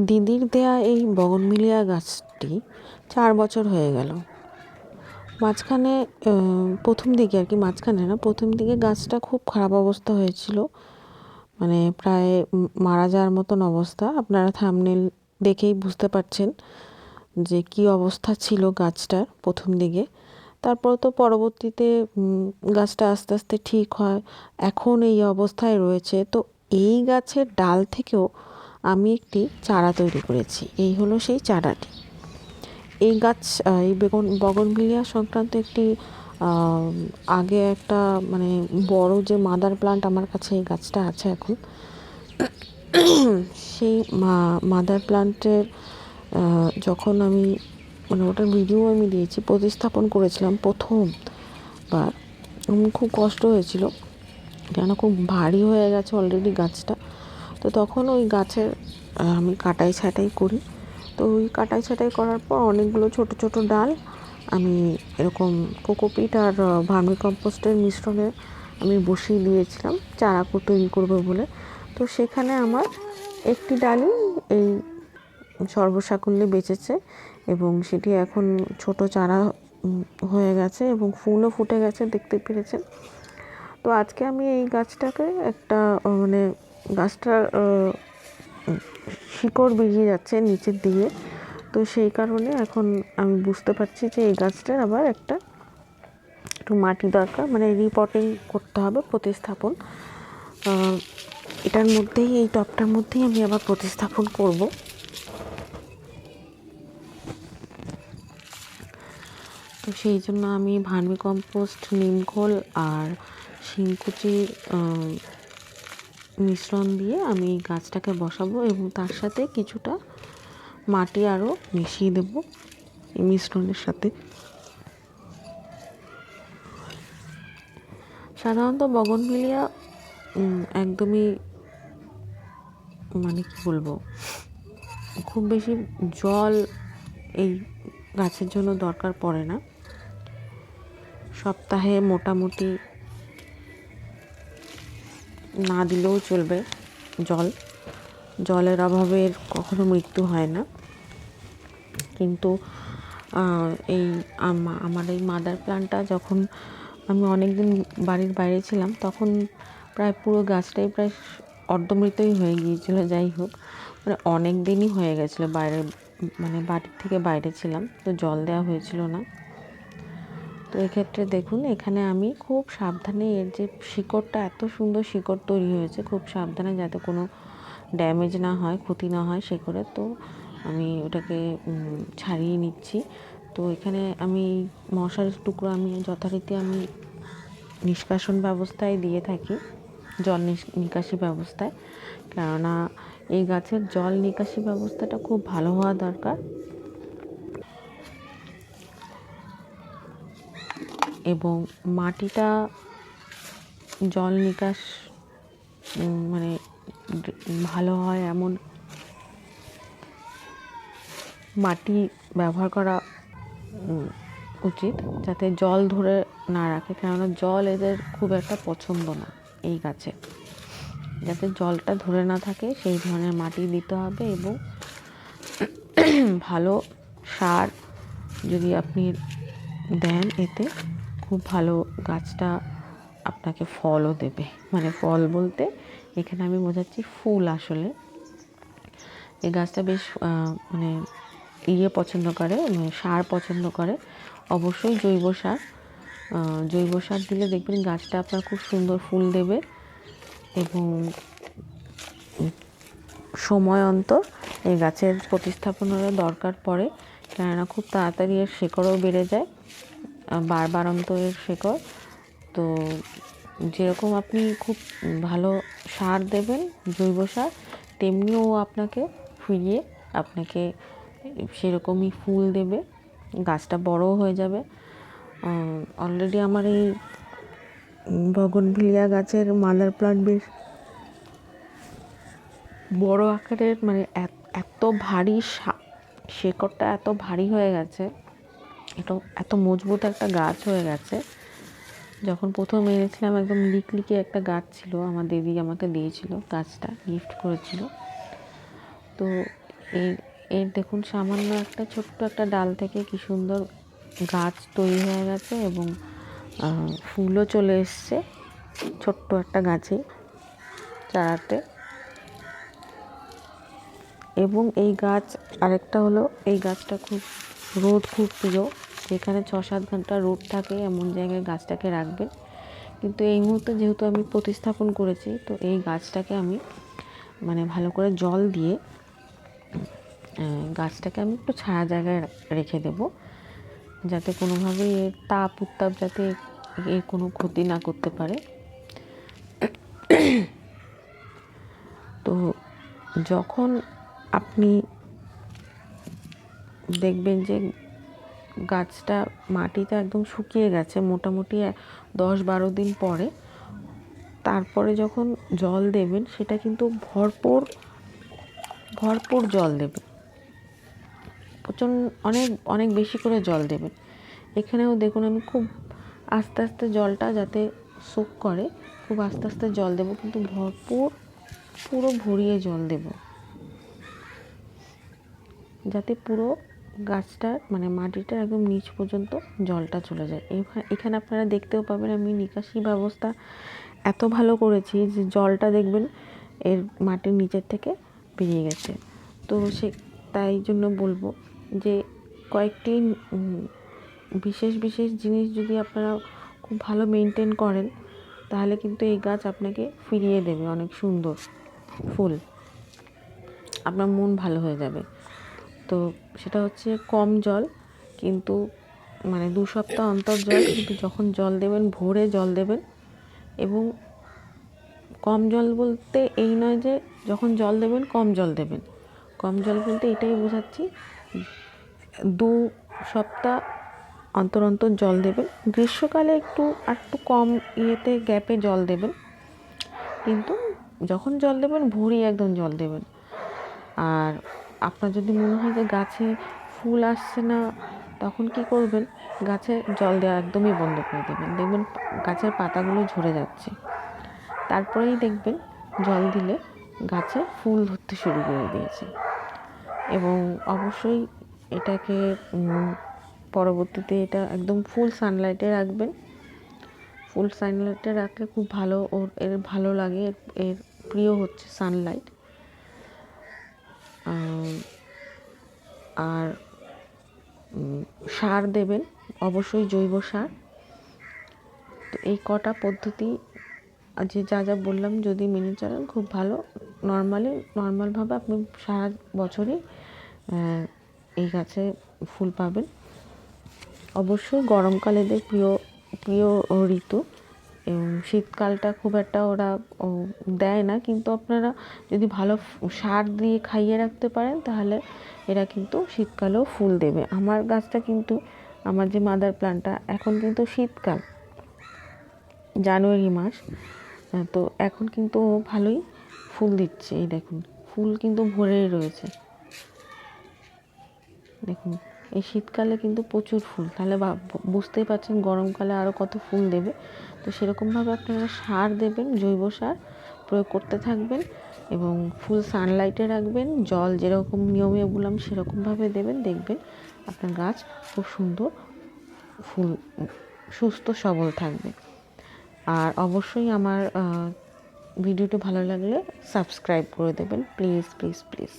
দিদির দেয়া এই বগনভিলিয়া গাছটি 4 বছর হয়ে গেল। মাঝখানে প্রথম দিকে আর কি, মাঝখানে না, প্রথম দিকে গাছটা খুব খারাপ অবস্থা হয়েছিল, মানে প্রায় মারা যাওয়ার মতন অবস্থা। আপনারা থাম্বনেল দেখেই বুঝতে পারছেন যে কি অবস্থা ছিল গাছটার প্রথম দিকে। তারপর তো পরবর্তীতে গাছটা আস্তে আস্তে ঠিক হয়, এখন এই অবস্থায় রয়েছে। তো এই গাছের ডাল থেকেও আমি একটি চারা তৈরি করেছি। এই হলো সেই চারাটি। এই গাছ, এই বগনভিলিয়া সংক্রান্ত একটি আগে একটা মানে বড় যে মাদার প্লান্ট আমার কাছে এই গাছটা আছে এখন, সেই মাদার প্লান্টের যখন আমি মানে ওটার ভিডিও আমি দিয়েছি, প্রতিস্থাপন করেছিলাম প্রথমবার। খুব কষ্ট হয়েছিল, কেন খুব ভারী হয়ে গেছে অলরেডি গাছটা। তো তখন ওই গাছের আমি কাটাই ছাঁটাই করি। তো ওই কাটাই ছাঁটাই করার পর অনেকগুলো ছোট ছোট ডাল আমি এরকম কোকোপিট আর ভার্মি কম্পোস্টের মিশ্রণে আমি বসিয়ে দিয়েছিলাম চারা তৈরি করবো বলে। তো সেখানে আমার একটি ডালই এই সর্বসাকুল্যে বেঁচেছে এবং সেটি এখন ছোট চারা হয়ে গেছে এবং ফুলও ফুটে গেছে, দেখতে পেরেছেন। তো আজকে আমি এই গাছটাকে একটা মানে গাছটার শিকড় বেরিয়ে যাচ্ছে নিচের দিকে, তো সেই কারণে এখন আমি বুঝতে পারছি যে এই গাছটার আবার একটু মাটি দরকার, মানে রিপটিং করতে হবে, প্রতিস্থাপন। এটার মধ্যেই, এই টবটার মধ্যেই আমি আবার প্রতিস্থাপন করব। তো সেই জন্য আমি ভার্মি কম্পোস্ট, নিমখোল আর শিংকুচির মিশ্রণ দিয়ে আমি গাছটাকে বসাবো এবং তার সাথে কিছুটা মাটি আরও মিশিয়ে দেব এই মিশ্রণের সাথে। সাধারণত বগনভিলিয়া একদমই মানে কি বলবো, খুব বেশি জল এই গাছের জন্য দরকার পড়ে না। সপ্তাহে মোটামুটি না দিলেও চলবে জলের অভাবে কখনো মৃত্যু হয় না। কিন্তু এই আমার এই মাদার প্লান্টটা যখন আমি অনেক দিন বাড়ির বাইরে ছিলাম, তখন প্রায় পুরো গাছটাই প্রায় অর্ধমৃতই হয়ে গিয়েছিল। যাই হোক, মানে অনেক দিনই হয়ে গেছিলো বাইরে, মানে বাড়ির থেকে বাইরে ছিলাম, তো জল দেওয়া হয়েছিল না। তো এক্ষেত্রে দেখুন, এখানে আমি খুব সাবধানে, এর যে শিকড়টা, এত সুন্দর শিকড় তৈরি হয়েছে, খুব সাবধানে যাতে কোনো ড্যামেজ না হয়, ক্ষতি না হয় শিকড়ের। তো আমি ওটাকে ছাড়িয়ে নিচ্ছি। তো এখানে আমি মশারির টুকরো আমি যথারীতি আমি নিষ্কাশন ব্যবস্থায় দিয়ে থাকি, জল নিকাশি ব্যবস্থায়, কেননা এই গাছের জল নিকাশি ব্যবস্থাটা খুব ভালো হওয়া দরকার। এবং মাটিটা জল নিকাশ মানে ভালো হয় এমন মাটি ব্যবহার করা উচিত, যাতে জল ধরে না রাখে, কেননা জল এদের খুব একটা পছন্দ না এই গাছে। যাতে জলটা ধরে না থাকে সেই ধরনের মাটি দিতে হবে। এবং ভালো সার যদি আপনি দেন, এতে খুব ভালো গাছটা আপনাকে ফলও দেবে। মানে ফল বলতে এখানে আমি বোঝাচ্ছি ফুল। আসলে এই গাছটা বেশ মানে পছন্দ করে, মানে সার পছন্দ করে, অবশ্যই জৈব সার দিলে দেখবেন গাছটা আপনার খুব সুন্দর ফুল দেবে। এবং সময় অন্তর এই গাছের প্রতিস্থাপনেরও দরকার পড়ে, কেননা খুব তাড়াতাড়ি এর শেকড়ও বেড়ে যায়, বারবার অন্তর এর শেকড়। তো যেরকম আপনি খুব ভালো সার দেবেন, জৈব সার, তেমনিও আপনাকে ফিরিয়ে আপনাকে সেরকমই ফুল দেবে, গাছটা বড়ও হয়ে যাবে। অলরেডি আমার এই বগনভিলিয়া গাছের মাদার প্লান্ট বেশ বড় আকারের, মানে এত ভারী শেকড়টা এত ভারী হয়ে গেছে, এত মজবুত একটা গাছ হয়ে গেছে। যখন প্রথম এনেছিলাম একদম লিকলিকে একটা গাছ ছিল, আমার দিদি আমাকে দিয়েছিল, গাছটা গিফট করেছিল। তো এই এই দেখুন সামান্য একটা ছোট্ট একটা ডাল থেকে কি সুন্দর গাছ তৈরি হয়ে গেছে এবং ফুলও চলে এসছে ছোট্ট একটা গাছে চারাতে। এবং এই গাছ আরেকটা হলো, এই গাছটা রোদ খুব প্রিয়, যেখানে 6-7 ঘন্টা রোদ থাকে এমন জায়গায় গাছটাকে রাখবেন। কিন্তু এই মুহূর্তে যেহেতু আমি প্রতিস্থাপন করেছি, তো এই গাছটাকে আমি মানে ভালো করে জল দিয়ে গাছটাকে আমি একটু ছায়া জায়গায় রেখে দেব, যাতে কোনোভাবেই এর তাপ উত্তাপ যাতে এর কোনো ক্ষতি না করতে পারে। তো যখন আপনি দেখবেন যে গাছটা মাটিতে একদম শুকিয়ে গেছে, মোটামুটি 10-12 দিন পরে, তারপরে যখন জল দেবেন সেটা কিন্তু ভরপুর জল দেবেন, অনেক অনেক বেশি করে জল দেবেন। এখানেও দেখুন আমি খুব আস্তে আস্তে জলটা যাতে সোক করে, খুব আস্তে আস্তে জল দেব, কিন্তু পুরো ভরিয়ে জল দেব, যাতে পুরো গাছটার মানে মাটিটার একদম নিচ পর্যন্ত জলটা চলে যায়। এখানে আপনারা দেখতেও পাবেন আমি নিকাশি ব্যবস্থা এত ভালো করেছি যে জলটা দেখবেন এর মাটির নিচের থেকে বেরিয়ে গেছে। তো তাই জন্য বলবো যে কয়েকটি বিশেষ জিনিস যদি আপনারা খুব ভালো মেনটেন করেন, তাহলে কিন্তু এই গাছ আপনাকে ফিরিয়ে দেবে অনেক সুন্দর ফুল, আপনার মন ভালো হয়ে যাবে। তো সেটা হচ্ছে কম জল, কিন্তু মানে 2 সপ্তাহ অন্তর জল, কিন্তু যখন জল দেবেন ভোরে জল দেবেন। এবং কম জল বলতে এই নয় যে যখন জল দেবেন কম জল দেবেন, কম জল বলতে এটাই বোঝাচ্ছি 2 সপ্তাহ অন্তর জল দেবেন। গ্রীষ্মকালে একটু কম গ্যাপে জল দেবেন, কিন্তু যখন জল দেবেন ভোরই একদম জল দেবেন। আর আপনার যদি মনে হয় যে গাছে ফুল আসছে না, তখন কি করবেন, গাছে জল দেওয়া একদমই বন্ধ করে দেবেন, দেখবেন গাছের পাতাগুলো ঝরে যাচ্ছে, তারপরেই দেখবেন জল দিলে গাছে ফুল ধরতে শুরু করে দিয়েছে। এবং অবশ্যই এটাকে পরবর্তীতে এটা একদম ফুল সানলাইটে রাখবেন। ফুল সানলাইটে রাখলে খুব ভালো, এর ভালো লাগে, এর প্রিয় হচ্ছে সানলাইট। আর সার দেবেন অবশ্যই জৈব সার। তো এই কটা পদ্ধতি যে যা বললাম যদি মেনে চলেন খুব ভালো, নর্মালভাবে আপনি সারা বছরই এই গাছে ফুল পাবেন। অবশ্যই গরমকাল এদের প্রিয় ঋতু, এবং শীতকালটা খুব একটা ওরা দেয় না, কিন্তু আপনারা যদি ভালো সার দিয়ে খাইয়ে রাখতে পারেন তাহলে এরা কিন্তু শীতকালেও ফুল দেবে। আমার গাছটা কিন্তু, আমার যে মাদার প্ল্যান্টটা, এখন কিন্তু শীতকাল, জানুয়ারি মাস, তো এখন কিন্তু ভালোই ফুল দিচ্ছে। এই দেখুন ফুল কিন্তু ভরেই রয়েছে, দেখুন এই শীতকালে কিন্তু প্রচুর ফুল, তাহলে বুঝতেই পারছেন গরমকালে আরও কত ফুল দেবে। তো সেরকমভাবে আপনারা সার দেবেন, জৈব সার প্রয়োগ করতে থাকবেন, এবং ফুল সানলাইটে রাখবেন, জল যেরকম নিয়মে বললাম সেরকমভাবে দেবেন, দেখবেন আপনার গাছ খুব সুন্দর ফুল, সুস্থ সবল থাকবে। আর অবশ্যই আমার ভিডিওটি ভালো লাগলে সাবস্ক্রাইব করে দেবেন, প্লিজ প্লিজ প্লিজ।